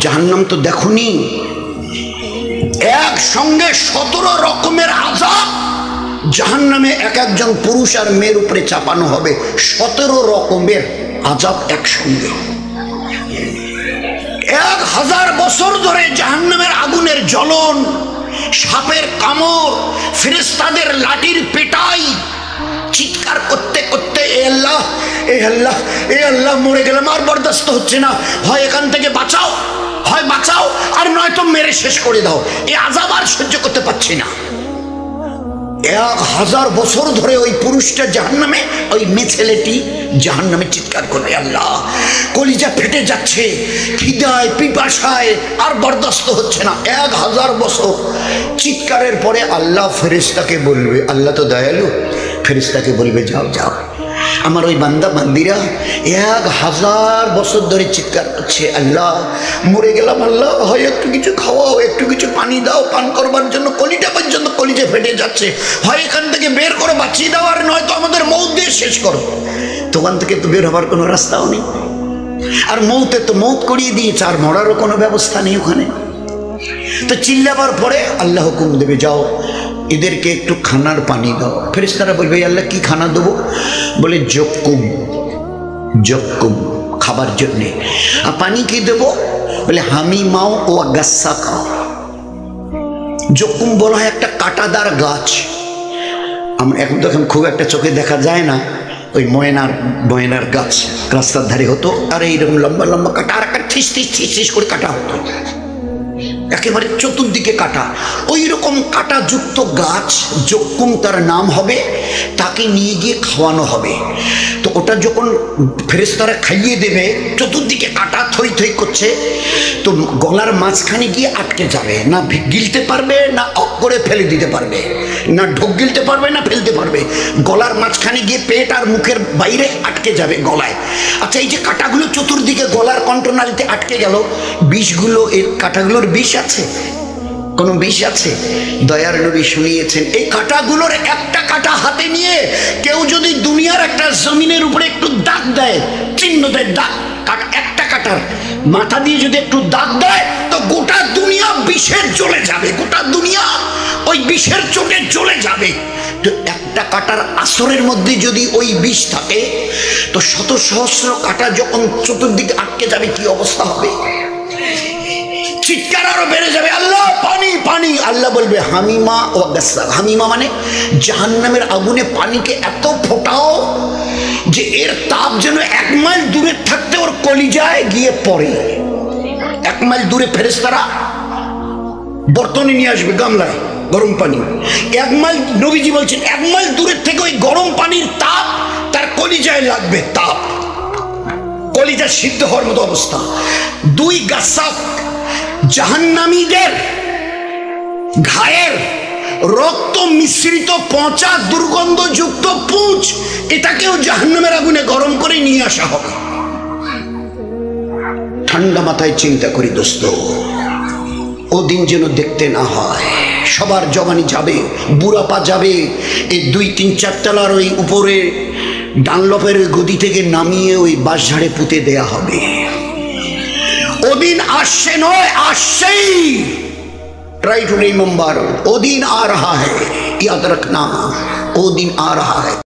জাহান্নাম তো দেখুনি, একসঙ্গে 17 রকমের আযাব জাহান্নামে এক একজন পুরুষ আর মেয়ের উপরে চাপানো হবে। 17 রকমের আযাব একসঙ্গে। 1000 বছর ধরে জাহান্নামের আগুনের জ্বলন, সাপের কামড়, ফেরেশতাদের লাঠির পেটাই, চিৎকার করতে করতে এ আল্লাহ এ আল্লাহ এ আল্লাহ, মরে গেলাম, আর বরদাস্ত হচ্ছে না, হয় এখান থেকে বাঁচাও, হয় বাঁচাও, আর নয়তো মেরে শেষ করে দাও, এই আযাব আর সহ্য করতে পারছি না। 1000 বছর ধরে ওই পুরুষটা জাহান্নামে, ওই মেয়ে ছেলেটি জাহান্নামে চিৎকার করবে, আল্লাহ কলিজা ফেটে যাচ্ছে, খিদায় পিপাসায় আর বরদাস্ত হচ্ছে না। 1000 বছর চিৎকারের পরে আল্লাহ ফেরেশতাকে বলবে, আল্লাহ তো দয়ালু, ফেরেশতাকে বলবে যাও যাও, আমার ওই বান্দা বান্দিরা 1000 বছর ধরে চিৎকার করছে, আল্লাহ মরে গেলাম, আল্লাহ হয় একটু কিছু খাওয়াও, একটু কিছু পানি দাও, পান করবার জন্য কলিটা পর্যন্ত কলিজা ফেটে যাচ্ছে, হয় এখান থেকে বের করো, বাঁচিয়ে দাও, আর নয়তো আমাদের মৌত দিয়ে শেষ করো। দোকান থেকে তো বের হবার কোনো রাস্তাও নেই, আর মৌতে তো মৌত করিয়ে দিয়েছে, আর মরারও কোনো ব্যবস্থা নেই ওখানে। তো চিল্লাবার পরে আল্লাহ হুকুম দেবে, যাও এদেরকে একটু খানার পানি দাও। ফেরেশতারা বলবে, আল্লাহ কি খানা দেবো? বলে জক্কুম, জক্কুম খাবার জন্যে। আর পানি কি দেবো? বলে হামিমাও ও গাসা খাও। জক্কুম বলা হয় একটা কাঁটাদার গাছ, আমরা এখন তো খুব একটা চোখে দেখা যায় না, ওই ময়নার গাছ রাস্তার ধারে হতো, আর এইরকম লম্বা লম্বা কাটা, আর একটা ঠিস ঠিস ঠিস ঠিস করে কাটা হতো, একেবারে চতুর্দিকে কাটা, ওই রকম কাটা যুক্ত গাছ জক্কুম তার নাম হবে, তাকে নিয়ে গিয়ে খাওয়ানো হবে। তো ওটা যখন ফেরেশতারা খাইয়ে দেবে, চতুর্দিকে কাটা থই থই করছে, তো গলার মাঝখানে গিয়ে আটকে যাবে, না গিলতে পারবে, না অক করে ফেলে দিতে পারবে, না ঢোক গিলতে পারবে, না ফেলতে পারবে, গলার মাঝখানে গিয়ে পেট আর মুখের বাইরে আটকে যাবে গলায়। আচ্ছা, এই যে কাটাগুলো চতুর্দিকে গলার কণ্ঠনালীতে আটকে গেল, বিষগুলো, এর কাটাগুলোর বিষ আছে? কোন বিষ আছে? দয়ার নবী শুনিয়েছেন, এই কাটাগুলোর একটা কাটা হাতে নিয়ে কেউ যদি দুনিয়ার একটা জমিনের উপরে একটু দাগ দেয়, চিহ্ন দেয়, দাগ, একটা কাটার মাথা দিয়ে যদি একটু দাগ দেয়, তো গোটা দুনিয়া বিষে জ্বলে যাবে, গোটা দুনিয়া ওই বিষের চোটে জ্বলে যাবে। তো একটা কাটার আসরের মধ্যে যদি ওই বিষ থাকে, তো শত সহস্র কাটা যখন চতুর্দিকে আটকে যাবে, কি অবস্থা হবে? চিৎকার আরো বেড়ে যাবে, আল্লাহ পানি পানি। আল্লাহ বলবে হামিমা ও গাসা। হামিমা মানে জাহান্নামের আগুনে পানিকে এত ফোটাও যে এর তাপ যেন 1 মাইল দূরে থাকতে ওর কলিজায় গিয়ে পড়ে। 1 মাইল দূরে ফেরেশতারা বর্তনে নিয়ে আসবে গামলায় গরম পানি, 1 মাইল, নবীজি বলছেন 1 মাইল দূরের থেকে ওই গরম পানির তাপ তার কলিজায় লাগবে, তাপ, কলিজা সিদ্ধ হওয়ার মতো অবস্থা। 2 গাসা জাহান্নামীদের ঘায়ের রক্ত মিশ্রিত পচা দুর্গন্ধযুক্ত পুঁজ, এটাকেও জাহান্নামের আগুনে গরম করে নিয়ে আসা হবে। ঠান্ডা মাথায় চিন্তা করি দোস্ত, ওদিন যেন দেখতে না হয়। সবার জবানি যাবে, বুড়াপা যাবে, এই 2, 3, 4 তলার ওই উপরে ডানলপের গদি থেকে নামিয়ে ওই বাঁশঝাড়ে পুঁতে দেয়া হবে। ওদিন আসছে নয়, আসছেই। ट्राई टू रिमेंबर, वो दिन आ रहा है, याद रखना, वो दिन आ रहा है।